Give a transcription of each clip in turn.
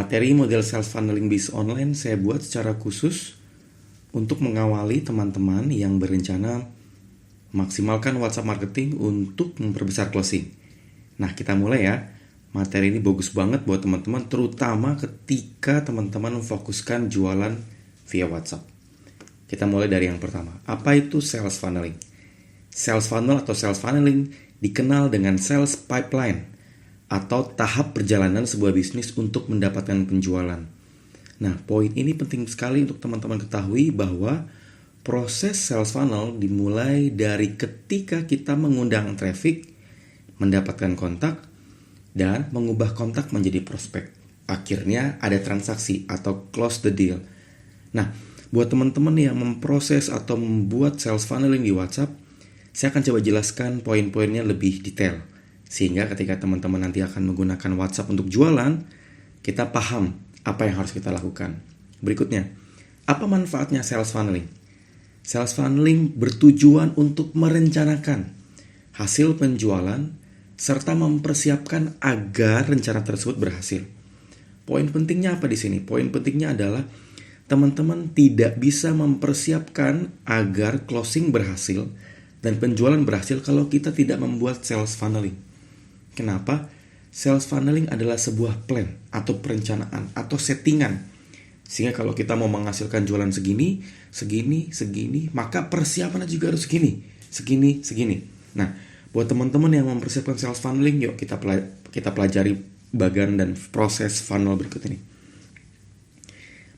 Materi model sales funneling based online saya buat secara khusus untuk mengawali teman-teman yang berencana maksimalkan WhatsApp marketing untuk memperbesar closing. Nah, kita mulai ya. Materi ini bagus banget buat teman-teman, terutama ketika teman-teman memfokuskan jualan via WhatsApp. Kita mulai dari yang pertama. Apa itu sales funneling? Sales funnel atau sales funneling dikenal dengan sales pipeline atau tahap perjalanan sebuah bisnis untuk mendapatkan penjualan. Nah, poin ini penting sekali untuk teman-teman ketahui bahwa proses sales funnel dimulai dari ketika kita mengundang traffic, mendapatkan kontak, dan mengubah kontak menjadi prospek. Akhirnya ada transaksi atau close the deal. Nah, buat teman-teman yang memproses atau membuat sales funneling di WhatsApp, saya akan coba jelaskan poin-poinnya lebih detail. Sehingga ketika teman-teman nanti akan menggunakan WhatsApp untuk jualan, kita paham apa yang harus kita lakukan. Berikutnya, apa manfaatnya sales funneling? Sales funneling bertujuan untuk merencanakan hasil penjualan serta mempersiapkan agar rencana tersebut berhasil. Poin pentingnya apa di sini? Poin pentingnya adalah teman-teman tidak bisa mempersiapkan agar closing berhasil dan penjualan berhasil kalau kita tidak membuat sales funneling. Kenapa? Sales funneling adalah sebuah plan atau perencanaan atau settingan. Sehingga kalau kita mau menghasilkan jualan segini, maka persiapannya juga harus segini. Nah, buat teman-teman yang mempersiapkan sales funneling, yuk kita pelajari bagian dan proses funnel berikut ini.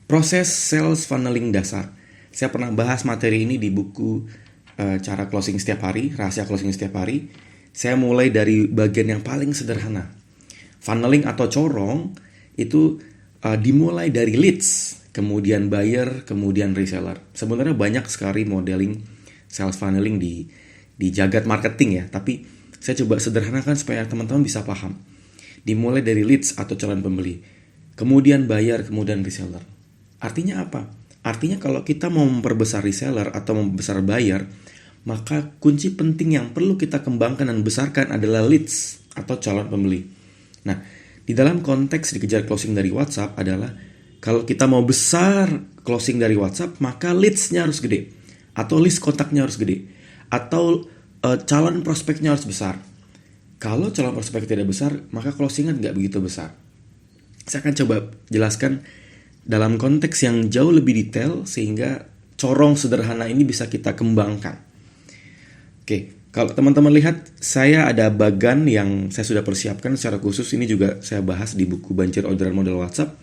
Proses sales funneling dasar. Saya pernah bahas materi ini di buku cara closing setiap hari, rahasia closing setiap hari. Saya mulai dari bagian yang paling sederhana. Funneling atau corong itu dimulai dari leads, kemudian buyer, kemudian reseller. Sebenarnya banyak sekali modeling sales funneling di jagat marketing ya, tapi saya coba sederhanakan supaya teman-teman bisa paham. Dimulai dari leads atau calon pembeli, kemudian buyer, kemudian reseller. Artinya apa? Artinya kalau kita mau memperbesar reseller atau membesar buyer, maka kunci penting yang perlu kita kembangkan dan besarkan adalah leads atau calon pembeli. Nah, di dalam konteks dikejar closing dari WhatsApp adalah kalau kita mau besar closing dari WhatsApp, maka leads-nya harus gede, atau list kontaknya harus gede, atau calon prospeknya harus besar. Kalau calon prospek tidak besar, maka closing-nya nggak begitu besar. Saya akan coba jelaskan dalam konteks yang jauh lebih detail sehingga corong sederhana ini bisa kita kembangkan. Oke, kalau teman-teman lihat, saya ada bagan yang saya sudah persiapkan secara khusus. Ini juga saya bahas di buku Banjir Orderan Model WhatsApp.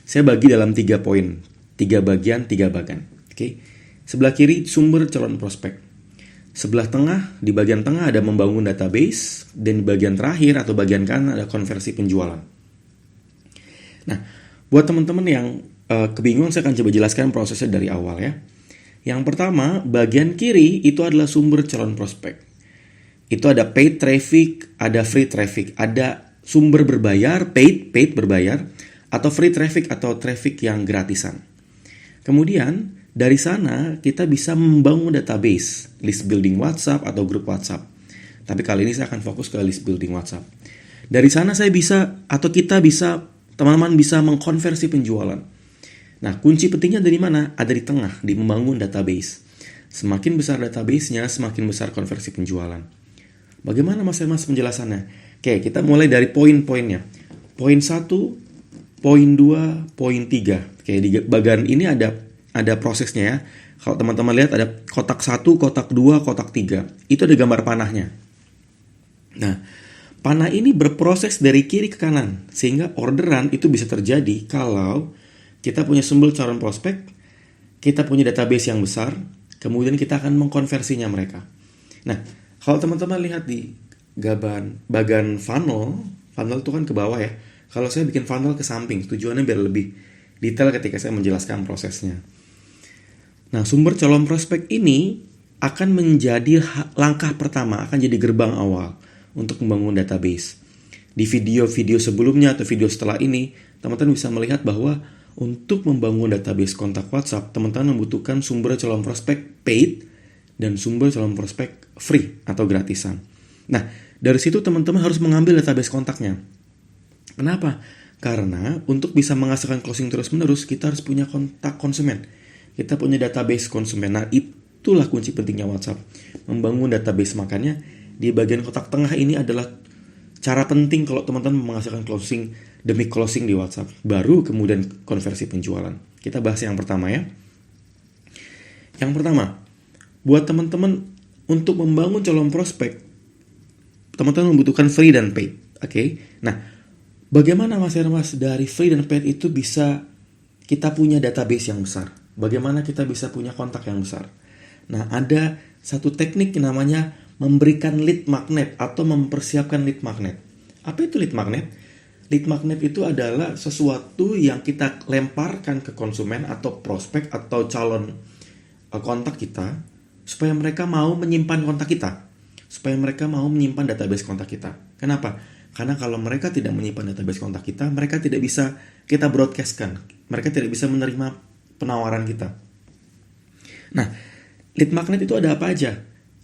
Saya bagi dalam 3 poin, 3 bagian, 3 bagan. Oke, sebelah kiri sumber calon prospek. Sebelah tengah, di bagian tengah ada membangun database, dan di bagian terakhir atau bagian kanan ada konversi penjualan. Nah, buat teman-teman yang kebingungan, saya akan coba jelaskan prosesnya dari awal ya. Yang pertama, bagian kiri itu adalah sumber calon prospek. Itu ada paid traffic, ada free traffic. Ada sumber berbayar, paid berbayar, atau free traffic atau traffic yang gratisan. Kemudian, dari sana kita bisa membangun database, list building WhatsApp atau grup WhatsApp. Tapi kali ini saya akan fokus ke list building WhatsApp. Dari sana saya bisa, atau kita bisa, teman-teman bisa mengkonversi penjualan. Nah, kunci pentingnya dari mana? Ada di tengah, di membangun database. Semakin besar database-nya, semakin besar konversi penjualan. Bagaimana Mas penjelasannya? Oke, kita mulai dari poin-poinnya. Poin 1, poin 2, poin 3. Oke, di bagian ini ada prosesnya ya. Kalau teman-teman lihat ada kotak 1, kotak 2, kotak 3. Itu ada gambar panahnya. Nah, panah ini berproses dari kiri ke kanan. Sehingga orderan itu bisa terjadi kalau kita punya sumber calon prospek, kita punya database yang besar, kemudian kita akan mengkonversinya mereka. Nah, kalau teman-teman lihat di bagian funnel itu kan ke bawah ya. Kalau saya bikin funnel ke samping, tujuannya biar lebih detail ketika saya menjelaskan prosesnya. Nah, sumber calon prospek ini akan menjadi langkah pertama, akan jadi gerbang awal untuk membangun database. Di video-video sebelumnya atau video setelah ini, teman-teman bisa melihat bahwa untuk membangun database kontak WhatsApp, teman-teman membutuhkan sumber calon prospek paid dan sumber calon prospek free atau gratisan. Nah, dari situ teman-teman harus mengambil database kontaknya. Kenapa? Karena untuk bisa menghasilkan closing terus-menerus, kita harus punya kontak konsumen. Kita punya database konsumen. Nah, itulah kunci pentingnya WhatsApp. Membangun database. Makanya di bagian kotak tengah ini adalah cara penting kalau teman-teman menghasilkan closing demi closing di WhatsApp. Baru kemudian konversi penjualan. Kita bahas yang pertama ya. Yang pertama, buat teman-teman untuk membangun calon prospek, teman-teman membutuhkan free dan paid. Oke. Nah, bagaimana Mas Hermas dari free dan paid itu bisa kita punya database yang besar? Bagaimana kita bisa punya kontak yang besar? Nah, ada satu teknik yang namanya memberikan lead magnet atau mempersiapkan lead magnet. Apa itu lead magnet? Lead magnet itu adalah sesuatu yang kita lemparkan ke konsumen atau prospek atau calon kontak kita supaya mereka mau menyimpan kontak kita. Supaya mereka mau menyimpan database kontak kita. Kenapa? Karena kalau mereka tidak menyimpan database kontak kita, mereka tidak bisa kita broadcastkan. Mereka tidak bisa menerima penawaran kita. Nah, lead magnet itu ada apa aja?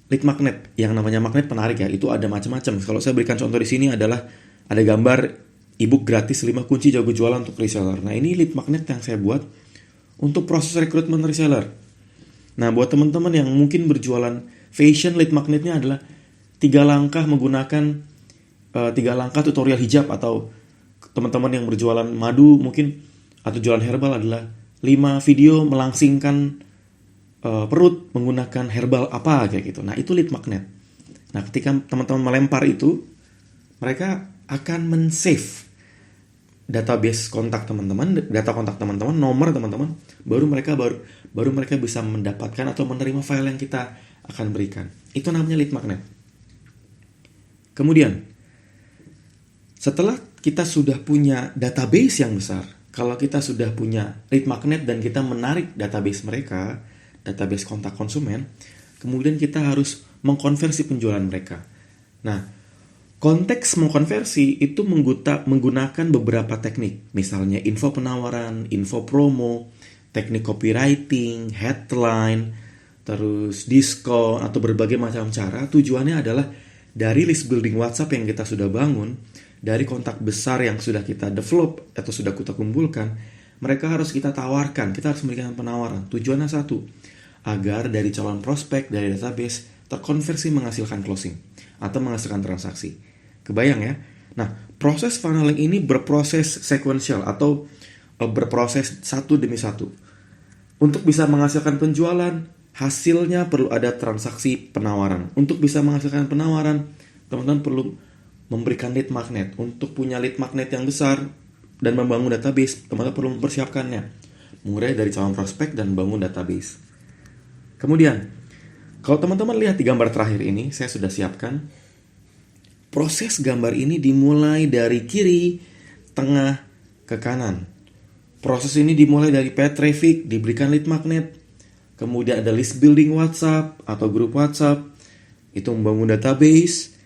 Lead magnet, yang namanya magnet penarik ya, itu ada macam-macam. Kalau saya berikan contoh di sini adalah ada gambar ebook gratis 5 kunci jago jualan untuk reseller. Nah, ini lead magnet yang saya buat untuk proses rekrutmen reseller. Nah, buat teman-teman yang mungkin berjualan fashion, lead magnetnya adalah 3 langkah menggunakan 3 langkah tutorial hijab, atau teman-teman yang berjualan madu mungkin atau jualan herbal adalah 5 video melangsingkan perut menggunakan herbal apa kayak gitu. Nah, itu lead magnet. Nah, ketika teman-teman melempar itu, mereka akan men-save database kontak teman-teman, data kontak teman-teman, nomor teman-teman, baru mereka bisa mendapatkan atau menerima file yang kita akan berikan. Itu namanya lead magnet. Kemudian, setelah kita sudah punya database yang besar, kalau kita sudah punya lead magnet dan kita menarik database mereka, database kontak konsumen, kemudian kita harus mengkonversi penjualan mereka. Nah, konteks mengkonversi itu menggunakan beberapa teknik. Misalnya info penawaran, info promo, teknik copywriting, headline, terus diskon, atau berbagai macam cara. Tujuannya adalah dari list building WhatsApp yang kita sudah bangun, dari kontak besar yang sudah kita develop atau sudah kita kumpulkan, mereka harus kita tawarkan, kita harus memberikan penawaran. Tujuannya satu, agar dari calon prospek, dari database, terkonversi menghasilkan closing atau menghasilkan transaksi. Kebayang ya? Nah, proses funneling ini berproses sequential atau berproses satu demi satu. Untuk bisa menghasilkan penjualan, hasilnya perlu ada transaksi penawaran. Untuk bisa menghasilkan penawaran, teman-teman perlu memberikan lead magnet. Untuk punya lead magnet yang besar dan membangun database, teman-teman perlu mempersiapkannya. Mulai dari calon prospek dan bangun database. Kemudian, kalau teman-teman lihat di gambar terakhir ini, saya sudah siapkan. Proses gambar ini dimulai dari kiri, tengah, ke kanan. Proses ini dimulai dari paid traffic, diberikan lead magnet. Kemudian ada list building WhatsApp atau grup WhatsApp. Itu membangun database.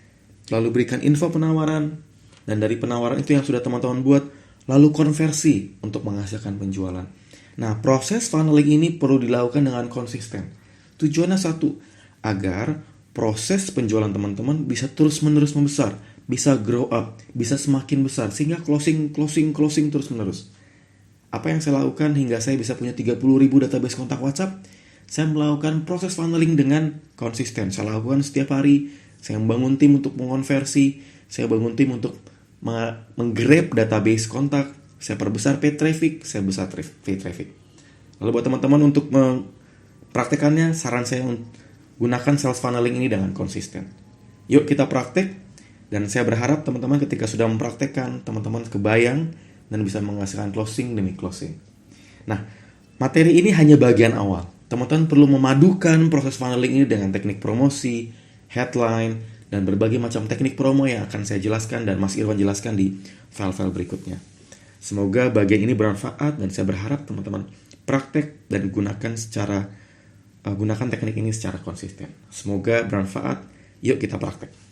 Lalu berikan info penawaran. Dan dari penawaran itu yang sudah teman-teman buat, lalu konversi untuk menghasilkan penjualan. Nah, proses funneling ini perlu dilakukan dengan konsisten. Tujuannya satu, agar proses penjualan teman-teman bisa terus-menerus membesar, bisa grow up, bisa semakin besar, sehingga closing terus-menerus. Apa yang saya lakukan hingga saya bisa punya 30.000 database kontak WhatsApp? Saya melakukan proses funneling dengan konsisten. Saya lakukan setiap hari. Saya membangun tim untuk mengonversi. Saya bangun tim untuk menggrab database kontak. Saya perbesar paid traffic. Saya besar paid traffic. Lalu buat teman-teman untuk mempraktekannya, saran saya gunakan sales funneling ini dengan konsisten. Yuk kita praktek. Dan saya berharap teman-teman ketika sudah mempraktekkan, teman-teman kebayang dan bisa menghasilkan closing demi closing. Nah, materi ini hanya bagian awal. Teman-teman perlu memadukan proses funneling ini dengan teknik promosi, headline, dan berbagai macam teknik promo yang akan saya jelaskan dan Mas Irwan jelaskan di file-file berikutnya. Semoga bagian ini bermanfaat dan saya berharap teman-teman praktek dan gunakan teknik ini secara konsisten. Semoga bermanfaat. Yuk kita praktek.